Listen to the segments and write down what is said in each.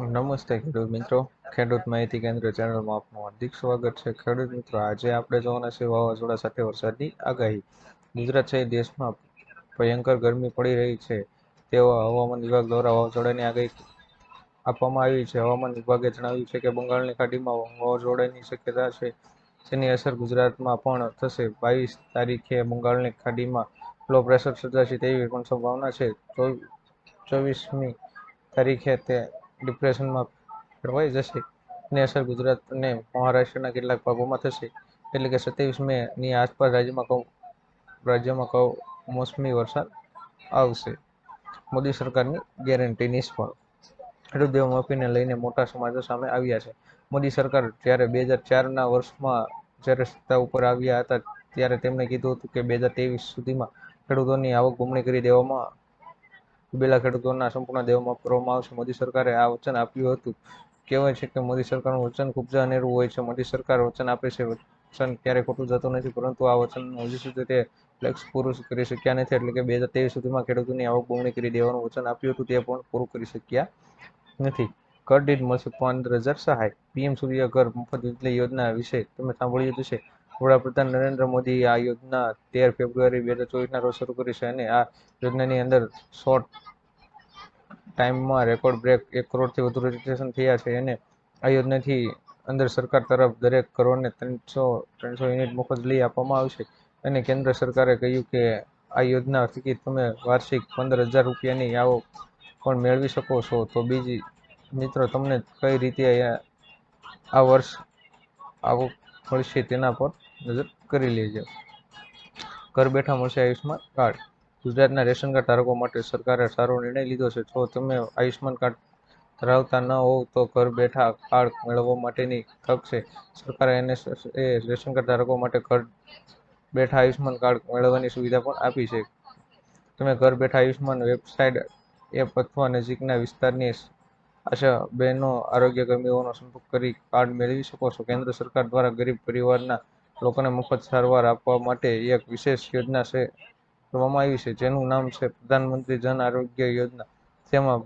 નમસ્તે ખેડૂત મિત્રો. ખેડૂત માહિતી કેન્દ્ર ચેનલમાં આપનું હાર્દિક સ્વાગત છે. ખેડૂત મિત્રો, આજે આપણે જોવાના છે વાવાઝોડા સાથે વરસાદની આગાહી. ગુજરાત સહિત દેશમાં ભયંકર ગરમી પડી રહી છે તેવા હવામાન વિભાગ દ્વારા વાવાઝોડાની આગાહી આપવામાં આવી છે. હવામાન વિભાગે જણાવ્યું છે કે બંગાળની ખાડીમાં વાવાઝોડાની શક્યતા છે, જેની અસર ગુજરાતમાં પણ થશે. 22 તારીખે બંગાળની ખાડીમાં લો પ્રેશર સર્જાશે તેવી પણ સંભાવના છે. 24મી તારીખે તે ડિપ્રેશનમાં ફેરવાઈ જશે. તેની અસર ગુજરાત અને મહારાષ્ટ્રના કેટલાક ભાગોમાં થશે. એટલે કે 27 મે ની આસપાસ રાજ્યમાં કમોસમી વરસાદ આવશે. મોદી સરકારની ગેરંટી નિષ્ફળ. ખેડૂત દેવમાફીને લઈને મોટા સમાચાર સામે આવ્યા છે. મોદી સરકાર જ્યારે 2004ના વર્ષમાં જ્યારે સત્તા ઉપર આવ્યા હતા, ત્યારે તેમણે કીધું હતું કે 2023 સુધીમાં ખેડૂતોની આવક બમણી કરી દેવામાં ડૂબેલા ખેડૂતોના સંપૂર્ણ દેવમાફ કરવામાં આવશે. મોદી સરકારે આ વચન આપ્યું હતું. કહેવાય છે કે મોદી સરકારનું વચન ખૂબ જ અનેરું હોય છે. મોદી સરકાર વચન આપે છે, વચન ક્યારેય ખોટું જતું નથી, પરંતુ આ વચનનું હજી સુધી તે લક્ષ્ય પૂરું કરી શક્યા નથી. એટલે કે 2023 સુધીમાં ખેડૂતોની આવક બમણી કરી દેવાનું વચન આપ્યું હતું, તે પણ પૂરું કરી શક્યા નથી. ઘર દીઠ મળશે 15,000 સહાય. પીએમ સૂર્ય ઘર મફત વીજળી યોજના વિશે તમે સાંભળ્યું જ હશે. વડાપ્રધાન નરેન્દ્ર મોદીએ આ યોજના 13 ફેબ્રુઆરી 2024ના રોજ શરૂ કરી છે અને આ યોજનાની અંદર શોર્ટ ટાઈમમાં રેકોર્ડ બ્રેક 1 કરોડથી વધુ રજીસ્ટ્રેશન થયા છે. અને આ યોજનાથી અંદર સરકાર તરફ દરેક ઘરોને 300 યુનિટ મફત વીજળી આપવામાં આવશે. અને કેન્દ્ર સરકારે કહ્યું કે આ યોજના થકી તમે વાર્ષિક 15,000 રૂપિયાની આવક પણ મેળવી શકો છો. તો બીજી મિત્રો, તમને કઈ રીતે આ વર્ષ આવક મળશે તેના પર નજર કરી લેજો. ઘર બેઠા મળશે આયુષ્માન કાર્ડ. ગુજરાતના રેશન કાર્ડ ધારકો માટે સરકારે સારો નિર્ણય લીધો છે. જો તમે આયુષ્માન કાર્ડ ધરાવતા ન હોવ તો ઘર બેઠા કાર્ડ મેળવવા માટેની તક છે. સરકારે રેશન કાર્ડ ધારકો માટે ઘર બેઠા આયુષ્માન કાર્ડ મેળવવાની સુવિધા પણ આપી છે. તમે ઘર બેઠા આયુષ્માન વેબસાઇટ, એપ અથવા નજીકના વિસ્તારની આશા બહેનો, આરોગ્ય કર્મીઓનો સંપર્ક કરી કાર્ડ મેળવી શકો છો. કેન્દ્ર સરકાર દ્વારા ગરીબ પરિવારના લોકોને મફત સારવાર આપવા માટે એક વિશેષ યોજના કરવામાં આવી છે, જેનું નામ છે પ્રધાનમંત્રી જન આરોગ્ય યોજના. તેમાં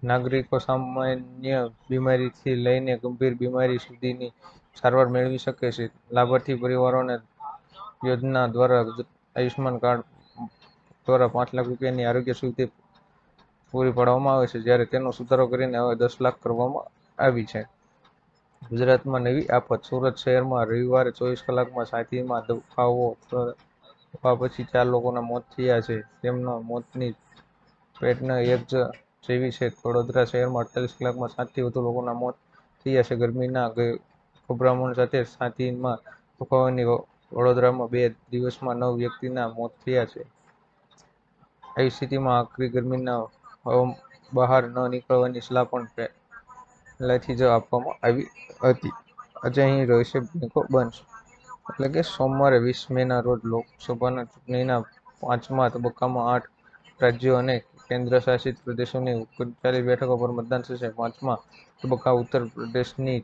નાગરિકો સામાન્ય બીમારીથી લઈને ગંભીર બીમારી સુધીની સારવાર મેળવી શકે છે. લાભાર્થી પરિવારોને યોજના દ્વારા આયુષ્માન કાર્ડ દ્વારા 5 લાખ રૂપિયાની આરોગ્ય સુવિધા પૂરી પાડવામાં આવે છે, જ્યારે તેનો સુધારો કરીને હવે 10 લાખ કરવામાં આવી છે. ગુજરાતમાં નવી આફત. સુરત શહેરમાં રવિવારે 24 કલાકમાં છાતીમાં દુખાવો થવા પછી 4 લોકોના મોત થયા છે. તેમના મોતની પેટર્ન એક જેવી છે. વડોદરા શહેરમાં 48 કલાકમાં 7થી વધુ લોકોના મોત થયા છે. ગરમીના ગભરામણ સાથે છાતીમાં દુખાવાની વડોદરામાં 2 દિવસમાં 9 વ્યક્તિના મોત થયા છે. આવી સ્થિતિમાં આકરી ગરમીના બહાર ન નીકળવાની સલાહ પણ પહેલાથી જ આપવામાં આવી હતી. આજે અહીં રહેશે બેંકો બંધ. એટલે કે સોમવારે 20 મેના રોજ લોકસભાના ચૂંટણીના 5મા તબક્કામાં 8 રાજ્યો અને કેન્દ્રશાસિત પ્રદેશોની 39 બેઠકો પર મતદાન થશે. 5મા તબક્કા ઉત્તર પ્રદેશની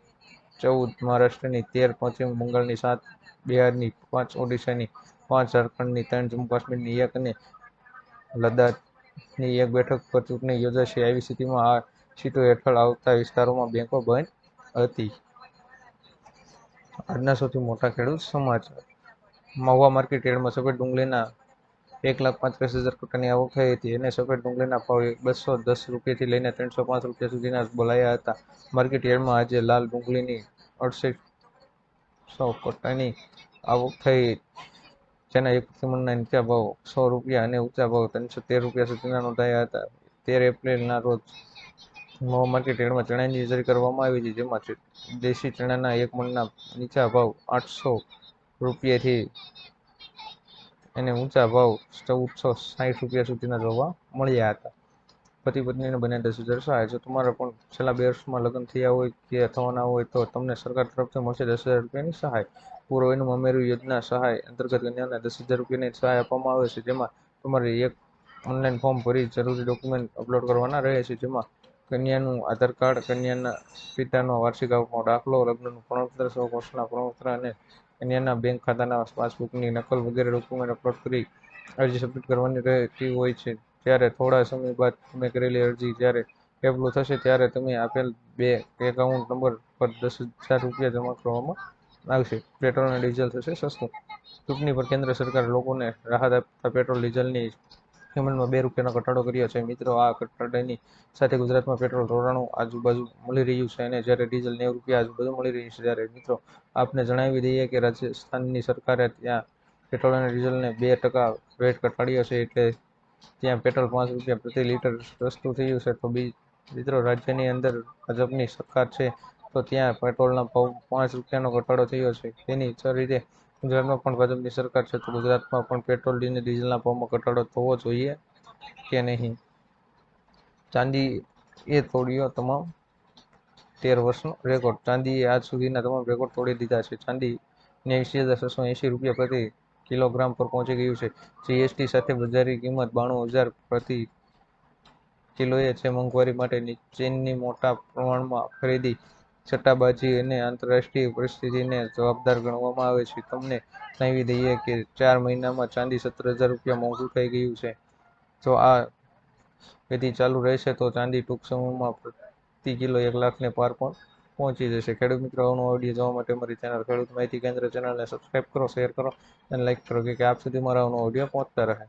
14, મહારાષ્ટ્રની 13, પશ્ચિમ બંગાળની 7, બિહારની 5, ઓડિશાની 5, ઝારખંડની 3, જમ્મુ કાશ્મીરની 1 અને લદ્દાખની 1 બેઠક પર ચૂંટણી યોજાશે. આવી સ્થિતિમાં આ સીટો હેઠળ આવતા વિસ્તારોમાં બેંકો બંધ હતી. આજના સૌથી મોટા ખેડૂત સમાચાર. મહુવા માર્કેટ યાર્ડમાં સફેદ ડુંગળીના 1,35,000 કટ્ટાની આવક થઈ હતી અને સફેદ ડુંગળીના ભાવ 210 રૂપિયાથી લઈને 305 રૂપિયા સુધીના બોલાયા હતા. માર્કેટ યાર્ડમાં આજે લાલ ડુંગળીની 6800 કટ્ટાની આવક થઈ, જેના એક પ્રતિમણના નીચા ભાવ 100 રૂપિયા અને ઊંચા ભાવ 313 રૂપિયા સુધીના નોંધાયા હતા. 13 એપ્રિલના રોજ મહુવા માર્કેટ યાર્ડમાં ચણાની જારી કરવામાં આવી હતી, જેમાં દેશી ચણાના એક મણના નીચા ભાવ 800 રૂપિયાથી અને ઊંચા ભાવ 1,460 રૂપિયા સુધીના જોવા મળ્યા હતા. પતિ પત્નીને બને 10,000 સહાય. જો તમારા પણ છેલ્લા 2 વર્ષમાં લગ્ન થયા હોય કે થવાના હોય તો તમને સરકાર તરફથી મળશે 10,000 રૂપિયાની સહાય. પૂર્વ વયનું મામેરું યોજના સહાય અંતર્ગત કન્યાને 10,000 રૂપિયાની સહાય આપવામાં આવે છે, જેમાં તમારે એક ઓનલાઈન ફોર્મ ભરી જરૂરી ડોક્યુમેન્ટ અપલોડ કરવાના રહે છે, જેમાં કન્યાનું આધાર કાર્ડ, કન્યાના પિતાનો વાર્ષિક આવકનો દાખલો, લગ્નનું પ્રમાણપત્ર, સ્વઘોષણા પ્રમાણપત્ર અને કન્યાના બેંક ખાતાના પાસબુકની નકલ વગેરે ડોક્યુમેન્ટ અપલોડ કરી અરજી સબમિટ કરવાની રહેતી હોય છે. ત્યારે થોડા સમય બાદ તમે કરેલી અરજી જ્યારે પેલું થશે ત્યારે તમે આપેલ બે એકાઉન્ટ નંબર પર 10,000 રૂપિયા જમા કરવામાં આવશે. પેટ્રોલ અને ડીઝલ થશે સસ્તું. ચૂંટણી પર કેન્દ્ર સરકારે લોકોને રાહત આપતા પેટ્રોલ ડીઝલની કિંમતમાં ₹2નો ઘટાડો કર્યો છે. મિત્રો, આ ઘટાડાની સાથે ગુજરાતમાં પેટ્રોલ ₹94 આજુબાજુ મળી રહ્યું છે અને જ્યારે ડીઝલ ₹90 આજુબાજુ મળી રહ્યું છે. જ્યારે મિત્રો આપને જણાવી દઈએ કે રાજસ્થાનની સરકારે ત્યાં પેટ્રોલ અને ડીઝલને 2% વેટ ઘટાડ્યો છે, એટલે ત્યાં પેટ્રોલ ₹5 પ્રતિ લીટર સસ્તું થયું છે. તો મિત્રો રાજ્યની અંદર ભાજપની સરકાર છે, તો ત્યાં પેટ્રોલના ભાવ ₹5નો ઘટાડો થયો છે. તેની જ રીતે ગુજરાતમાં પણ ભાજપની સરકાર છે, તો ગુજરાતમાં પણ પેટ્રોલ અને ડીઝલના ભાવમાં ઘટાડો થવો જોઈએ કે નહીં. ચાંદીએ તોડ્યો તમામ 13 વર્ષનો રેકોર્ડ. ચાંદીએ આજ સુધીના તમામ રેકોર્ડ તોડી દીધા છે. ચાંદી ₹82,680 પ્રતિ કિલોગ્રામ પર પહોંચી ગયું છે. જીએસટી સાથે બજારી કિંમત 92,000 પ્રતિ કિલોએ છે. મોંઘવારી માટે ચીનની મોટા પ્રમાણમાં ખરીદી, સટ્ટાબાજી અને આંતરરાષ્ટ્રીય પરિસ્થિતિને જવાબદાર ગણવામાં આવે છે. તમને જણાવી દઈએ કે 4 મહિનામાં ચાંદી ₹17,000 મોંઘું થઈ ગયું છે. જો આ ગતિ ચાલુ રહેશે તો ચાંદી ટૂંક સમયમાં પ્રતિ કિલો 1 લાખને પાર પણ પહોંચી જશે. ખેડૂત મિત્રો, આવનો વિડીયો જોવા માટે અમારી ચેનલ ખેડૂત માહિતી કેન્દ્ર ચેનલને સબસ્ક્રાઇબ કરો, શેર કરો અને લાઇક કરો કે આપ સુધી મારા આવનો વિડીયો પહોંચતા રહે.